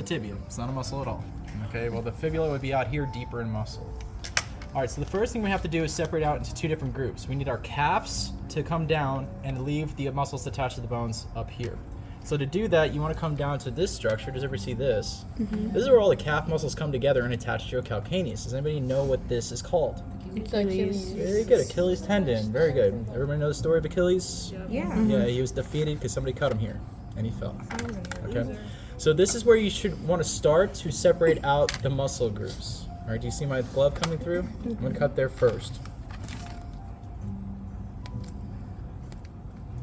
tibia. It's not a muscle at all. Okay, well the fibula would be out here deeper in muscle. All right, so the first thing we have to do is separate out into two different groups. We need our calves to come down and leave the muscles attached to the bones up here. So to do that, you want to come down to this structure. Does everybody see this? This is where all the calf muscles come together and attach to your calcaneus. Does anybody know what this is called? Achilles. Very good, Achilles tendon. Very good. Everybody know the story of Achilles? Yeah. Yeah, he was defeated because somebody cut him here, and he fell. Okay. So this is where you should want to start to separate out the muscle groups. All right, do you see my glove coming through? I'm going to cut there first.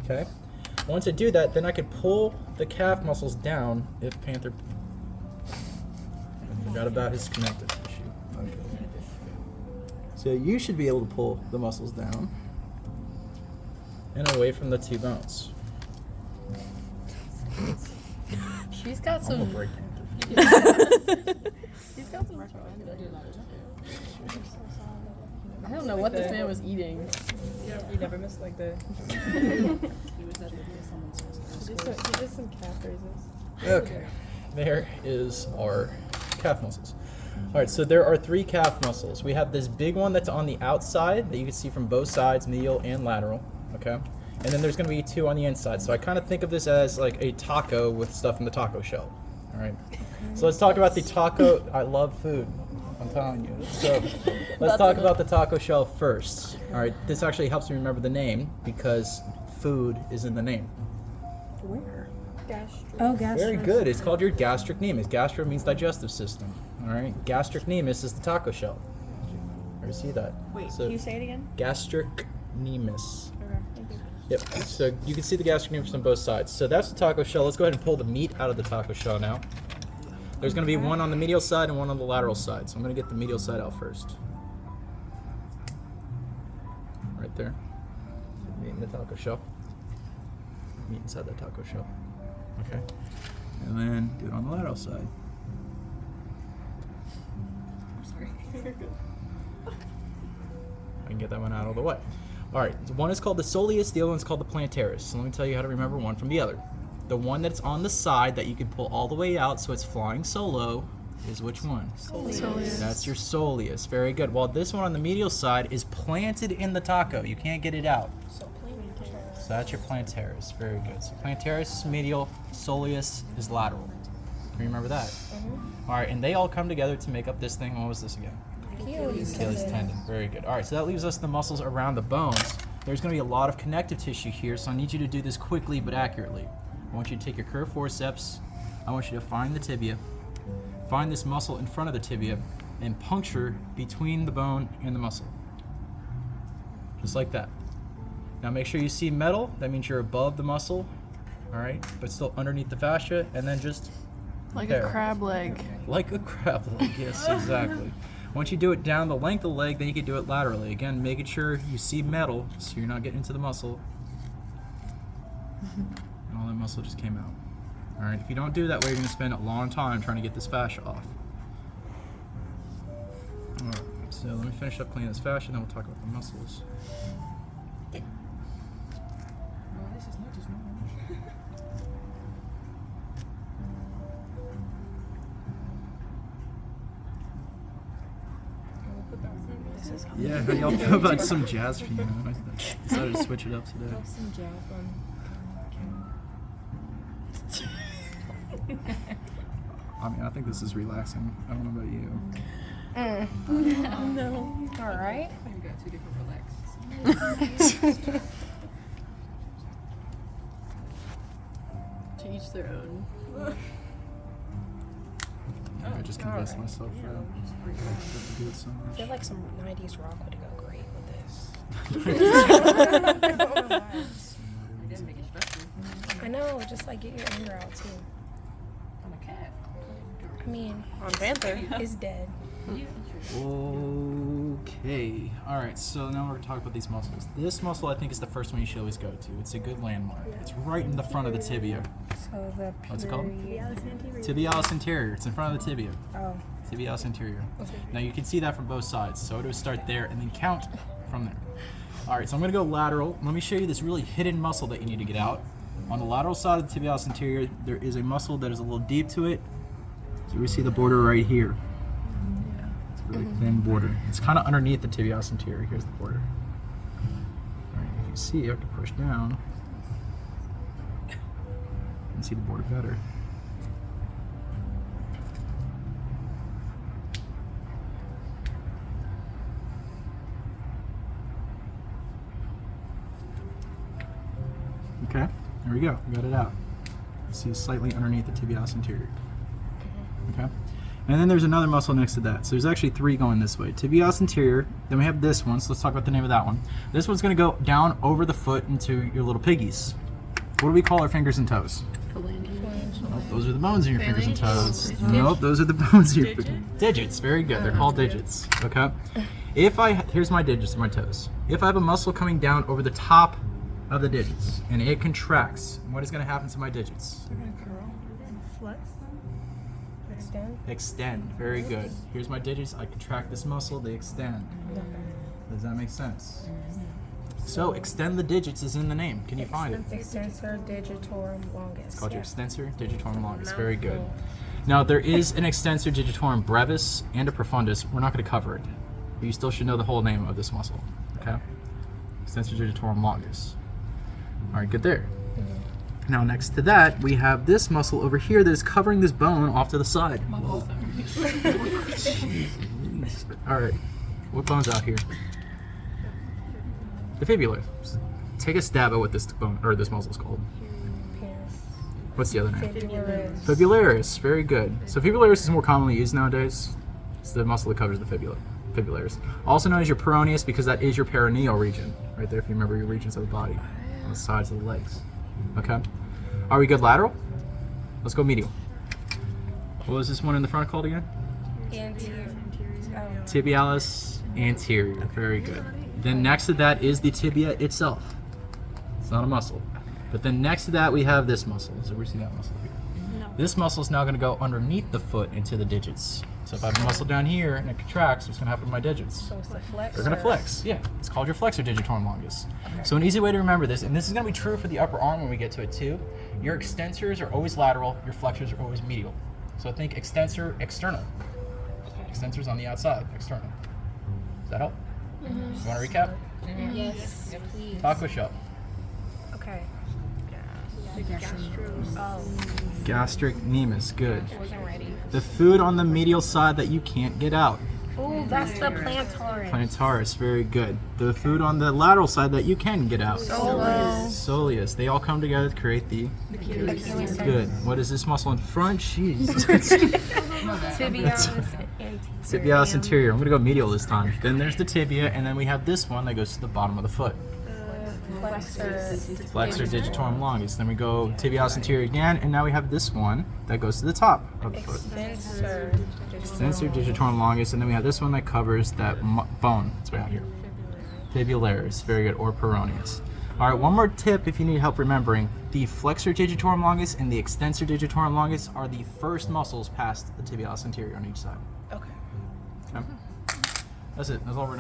Okay. Once I do that, then I could pull the calf muscles down if Panther... I forgot about his connective tissue. Okay. So you should be able to pull the muscles down and away from the two bones. She's got I'm some. gonna break Panther. He's got some. I don't know what this man was eating. You never miss like the. He did some calf raises. Okay, there is our calf muscles. All right, so there are three calf muscles. We have this big one that's on the outside that you can see from both sides, medial and lateral, okay? And then there's gonna be two on the inside. So I kind of think of this as like a taco with stuff in the taco shell, all right? So let's talk about the taco. I love food, I'm telling you. So let's talk about the taco shell first. All right, this actually helps me remember the name because food is in the name. Where? Gastric. Oh, gastric. Very good. It's called your gastric nemus. Gastro means digestive system. All right. Gastric nemus is the taco shell. Ever see that? Wait, So can you say it again? gastric nemus. Okay, thank you. Yep. So you can see the gastric nemus on both sides. So that's the taco shell. Let's go ahead and pull the meat out of the taco shell now. There's going to be one on the medial side and one on the lateral side. So I'm going to get the medial side out first. Right there. Meat in the taco shell. Meat inside the taco shell. Okay. And then do it on the lateral side. I'm sorry. I can get that one out of the way. All right, one is called the soleus, the other one's called the plantaris. So let me tell you how to remember one from the other. The one that's on the side that you can pull all the way out so it's flying solo is which one? Soleus. That's your soleus. Very good. While this one on the medial side is planted in the taco. You can't get it out. So that's your plantaris. Very good. So plantaris is medial, soleus is lateral. Can you remember that? All right, and they all come together to make up this thing. What was this again? Achilles tendon. Very good. All right, so that leaves us the muscles around the bones. There's going to be a lot of connective tissue here, so I need you to do this quickly but accurately. I want you to take your curved forceps. I want you to find the tibia, find this muscle in front of the tibia, and puncture between the bone and the muscle. Just like that. Now make sure you see metal. That means you're above the muscle, all right, but still underneath the fascia, and then just Like there. a crab leg. Like a crab leg, yes, exactly. Once you do it down the length of the leg, then you can do it laterally. Again, making sure you see metal so you're not getting into the muscle. And all that muscle just came out. All right, if you don't do that way, you're going to spend a long time trying to get this fascia off. All right, so let me finish up cleaning this fascia, then we'll talk about the muscles. Yeah, how y'all feel about some jazz piano? I decided to switch it up today. Some jazz I mean, I think this is relaxing. I don't know about you. No. All right. We got two different relaxes. To each their own. I just convinced myself that to do it so I much. feel like some 90s rock would go great with this. We didn't make it stressful. I know, just like get your anger out too. I'm a cat. I mean, On Panther. it's dead. Okay. All right. So now we're going to talk about these muscles. This muscle, I think, is the first one you should always go to. It's a good landmark. It's right in the front of the tibia. So the What's it called? period- Tibialis anterior. It's in front of the tibia. Oh, Tibialis anterior. Now you can see that from both sides. So it would start there and then count from there. All right. So I'm going to go lateral. Let me show you this really hidden muscle that you need to get out. On the lateral side of the tibialis anterior, there is a muscle that is a little deep to it. So we see the border right here. It's a really thin border. It's kind of underneath the tibialis anterior. Here's the border. All right, if you see, I can push down. You can see the border better. Okay, there we go. We got it out. You see slightly underneath the tibialis anterior. Okay, and then there's another muscle next to that. So there's actually three going this way. Tibialis anterior. Then we have this one. So let's talk about the name of that one. This one's going to go down over the foot into your little piggies. What do we call our fingers and toes? Nope, those are the bones in your fingers and toes. Nope, those are the bones in your digits. Very good. They're called digits. Okay. Here's my digits and my toes. If I have a muscle coming down over the top of the digits and it contracts, what is going to happen to my digits? Flex. Extend. Extend. Very good. Here's my digits. I contract this muscle. They extend. Does that make sense? So extend the digits is in the name. Can you find it? Extensor digitorum longus. It's called your extensor digitorum longus. Very good. Now there is an extensor digitorum brevis and a profundus. We're not going to cover it, but you still should know the whole name of this muscle. Okay. Extensor digitorum longus. All right, good there. Now next to that, we have this muscle over here that is covering this bone off to the side. Whoa. All right, what bone's out here? The fibula. Take a stab at what this bone or this muscle is called. What's the other name? Fibularis. Fibularis. Very good. So fibularis is more commonly used nowadays. It's the muscle that covers the fibula. Fibularis. Also known as your peroneus because that is your perineal region. Right there if you remember your regions of the body. On the sides of the legs. Okay. Are we good lateral? Let's go medial. What was this one in the front called again? Anterior. Tibialis anterior. Very good. Then next to that is the tibia itself. It's not a muscle. But then next to that we have this muscle. So we see that muscle here. No. This muscle is now going to go underneath the foot into the digits. So if I have a muscle down here and it contracts, what's going to happen to my digits? So it's the flexor. They're going to flex. Yeah, it's called your flexor digitorum longus. So an easy way to remember this, and this is going to be true for the upper arm when we get to it too, your extensors are always lateral, your flexors are always medial. So think extensor external. Extensors on the outside, external. Does that help? You want to recap? Yes, please. Taco shell. Okay. Gastric nemus, good. I wasn't ready. The food on the medial side that you can't get out. Oh, that's the plantaris. Plantaris, very good. The food on the lateral side that you can get out. Soleus. Soleus. They all come together to create the Achilles. good. What is this muscle in front? Jeez. Tibialis anterior. Tibialis anterior. I'm gonna go medial this time. Then there's the tibia, and then we have this one that goes to the bottom of the foot. Flexor. Flexor digitorum longus. Then we go tibialis anterior again, and now we have this one that goes to the top of the foot. Extensor. Extensor digitorum longus, and then we have this one that covers that bone. It's right out here. Fibularis, very good, or peroneus. All right, one more tip if you need help remembering. The flexor digitorum longus and the extensor digitorum longus are the first muscles past the tibialis anterior on each side. Okay. Okay? That's it. That's all we're doing.